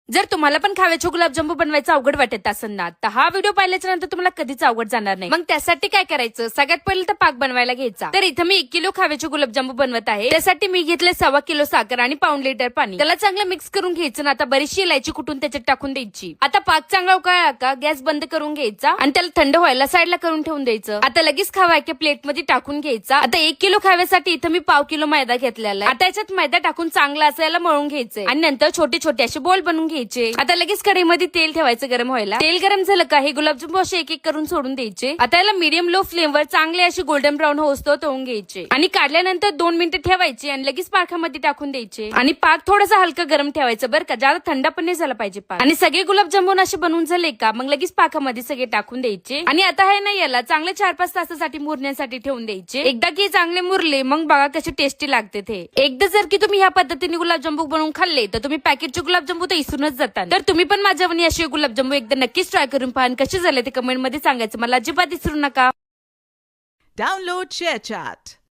जर तुम्हाला पण खाव्याचे गुलाबजामू बनवायचं अवघड वाटत असेल ना, तर हा व्हिडिओ पाहिल्याच्या नंतर तुम्हाला कधीच अवघड जाणार नाही. मग त्यासाठी काय करायचं, सगळ्यात पहिले तर पाक बनवायला घ्यायचा. तर इथं मी 1 किलो खाव्याचे गुलाबजामू बनवत आहे. त्यासाठी मी घेतले 1.25 किलो साखर आणि पाऊण लिटर पाणी. त्याला चांगलं मिक्स करून घ्यायचं ना. आता बरीचशी इलायची कुटून त्याच्यात टाकून द्यायची. आता पाक चांगला उकळला का गॅस बंद करून घ्यायचा आणि त्याला थंड व्हायला साईडला करून ठेवून द्यायचं. आता लगेच खावा एका प्लेट मध्ये टाकून घ्यायचा. आता 1 किलो खाव्यासाठी इथं मी 1/2 किलो मैदा घेतलेला आहे. आता याच्यात मैदा टाकून चांगला असायला मळून घ्यायचंय आणि नंतर छोटे छोटे असे बोल बनवून घ्यायचे. आता लगेच कढईमध्ये तेल ठेवायचं गरम व्हायला. तेल गरम झालं का हे गुलाबजामू असे एक एक करून सोडून द्यायचे. आता याला मीडियम लो फ्लेमवर चांगले असे गोल्डन ब्राऊन होतो तळून घ्यायचे आणि काढल्यानंतर 2 मिनिटं ठेवायचे आणि लगेच पाकामध्ये टाकून द्यायचे. आणि पाक थोडासा हलका गरम ठेवायचं बरं का, जास्त थंड पण नाही झाला पाहिजे पाक. आणि सगळे गुलाबजामुन असे बनवून झाले का मग लगेच पाकामध्ये सगळे टाकून द्यायचे. आणि आता हे नाही याला चांगले 4-5 तासासाठी मुरण्यासाठी ठेवून द्यायचे. एकदा की चांगले मुरले मग बघा कसे टेस्टी लागते ते. एकदा जर की तुम्ही ह्या पद्धतीने गुलाबजामू बनवून खाल्ले तर तुम्ही पॅकेटचे गुलाबजामू तर इसरूनच जातात. तर तुम्ही पण माझ्या वनी असे गुलाबजामू एकदा नक्कीच ट्राय करून पहा. कसे झाले ते कमेंट मध्ये सांगायचं मला अजिबात विसरू नका. Download ShareChat.